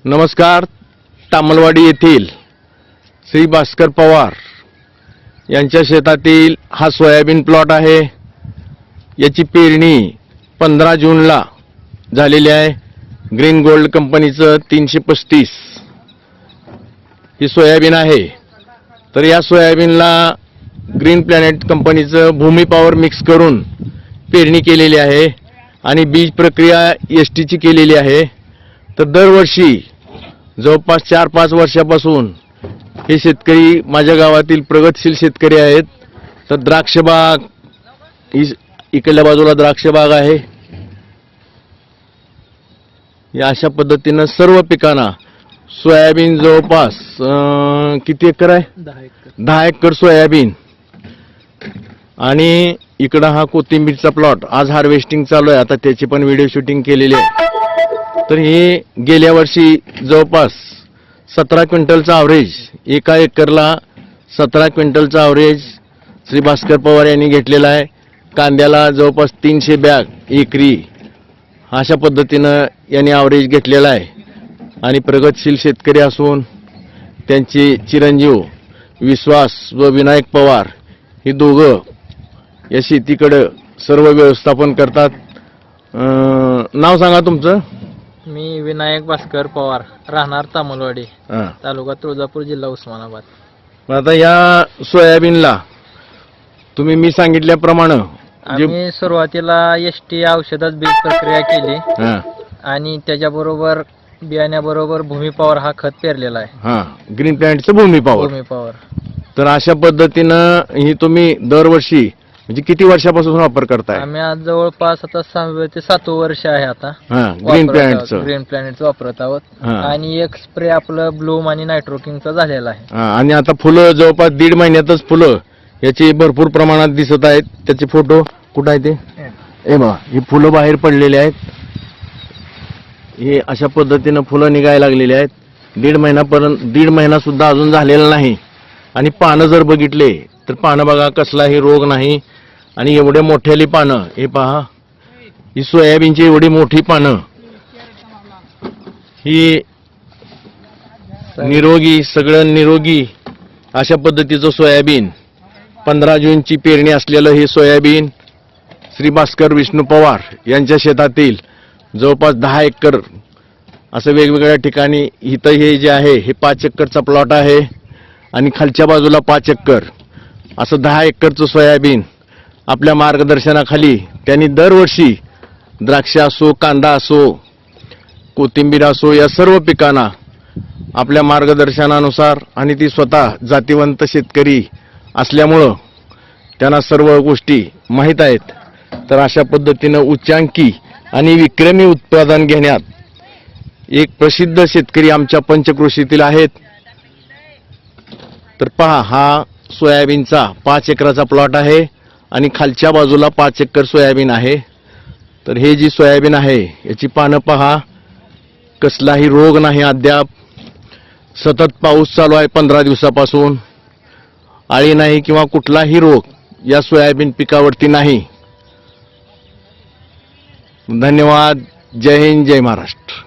नमस्कार. तामलवाडी येथील श्री भास्कर पवार यांच्या शेतातील हा सोयाबीन प्लॉट आहे. याची पेरणी 15 जूनला झालेली आहे. ग्रीन गोल्ड कंपनीचं 335 ही सोयाबीन आहे. तर या सोयाबीनला ग्रीन प्लॅनेट कंपनीचं भूमी पॉवर मिक्स करून पेरणी केलेली आहे आणि बीज प्रक्रिया एसटीची केलेली आहे. तर दरवर्षी जवळपास 4-5 वर्षापासून हे शेतकरी माझ्या गावातील प्रगतशील शेतकरी आहेत. तर द्राक्ष बाग, इकडल्या बाजूला द्राक्ष बाग आहे. या अशा पद्धतीनं सर्व पिकांना सोयाबीन जवळपास किती एकर आहे? 10 एकर सोयाबीन. आणि इकडं हा कोथिंबीरचा प्लॉट. आज हार्वेस्टिंग चालू आहे. आता त्याची पण व्हिडिओ शूटिंग केलेली आहे. तर हे गेल्या वर्षी जवळपास 17 क्विंटलचा ॲव्हरेज, एका एकरला 17 क्विंटलचा ॲव्हरेज श्री भास्कर पवार यांनी घेतलेला आहे. कांद्याला जवळपास 300 बॅग एकरी अशा पद्धतीनं यांनी ॲव्हरेज घेतलेला आहे. आणि प्रगतशील शेतकरी असून त्यांचे चिरंजीव विश्वास व विनायक पवार हे दोघं या शेतीकडं सर्व व्यवस्थापन करतात. नाव सांगा तुमचं? मी विनायक भास्कर पवार, राहणार तामलवाडी, तालुका तुळजापूर, जिल्हा उस्मानाबाद. आता या सोयाबीनला तुम्ही मी सांगितल्याप्रमाणे आम्ही सुरुवातीला एसटी औषधात बीज प्रक्रिया केली आणि त्याच्याबरोबर बियाण्याबरोबर भूमी पॉवर हा खत पेरलेला आहे. ग्रीन प्लॅनेटचं भूमी पॉवर. तर अशा पद्धतीनं ही तुम्ही दरवर्षी म्हणजे किती वर्षापासून वापर करताय? आम्ही आज जवळपास आता 6वे ते 7वं वर्ष आहे आता ग्रीन प्लॅनेटचं वापरत आहोत. आणि एक स्प्रे आपलं ब्लूम आणि नायट्रोकिंगचा झालेला आहे. आणि आता फुलं जवळपास 1.5 महिन्यातच फुलं याची भरपूर प्रमाणात दिसत आहेत. त्याचे फोटो कुठं आहे ते? बघा, ही फुलं बाहेर पडलेली आहेत. हे अशा पद्धतीनं फुलं निघायला लागलेली आहेत. 1.5 महिना सुद्धा अजून झालेला नाही. आणि पानं जर बघितले तर पानं बघा, कसलाही रोग नाही. आणि एवढे मोठ्याली पानं, हे पहा, ही सोयाबीनची एवढी मोठी पानं, ही निरोगी, सगळं निरोगी अशा पद्धतीचं सोयाबीन. 15 जूनची पेरणी असलेलं हे सोयाबीन श्री भास्कर विष्णू पवार यांच्या शेतातील जवळपास 10 एकर असं वेगवेगळ्या ठिकाणी. इथं हे जे आहे हे 5 एकरचा प्लॉट आहे आणि खालच्या बाजूला 5 एकर असं 10 एकरचं सोयाबीन आपल्या मार्गदर्शनाखाली त्यांनी दरवर्षी द्राक्ष असो, कांदा असो, कोथिंबीर असो, या सर्व पिकांना आपल्या मार्गदर्शनानुसार, आणि ती स्वतः जातीवंत शेतकरी असल्यामुळं त्यांना सर्व गोष्टी माहीत आहेत. तर अशा पद्धतीनं उच्चांकी आणि विक्रमी उत्पादन घेण्यात एक प्रसिद्ध शेतकरी आमच्या पंचक्रोशीतील आहेत. तर पहा, हा सोयाबीनचा 5 एकराचा प्लॉट आहे आणि खालच्या बाजूला 5 एकर सोयाबीन आहे. तर हे जी सोयाबीन आहे याची पानं पहा, कसलाही रोग नाही. अद्याप सतत पाऊस चालू आहे 15 दिवसापासून. आळी नाही किंवा कुठलाही रोग या सोयाबीन पिकावरती नाही. धन्यवाद. जय हिंद, जय महाराष्ट्र.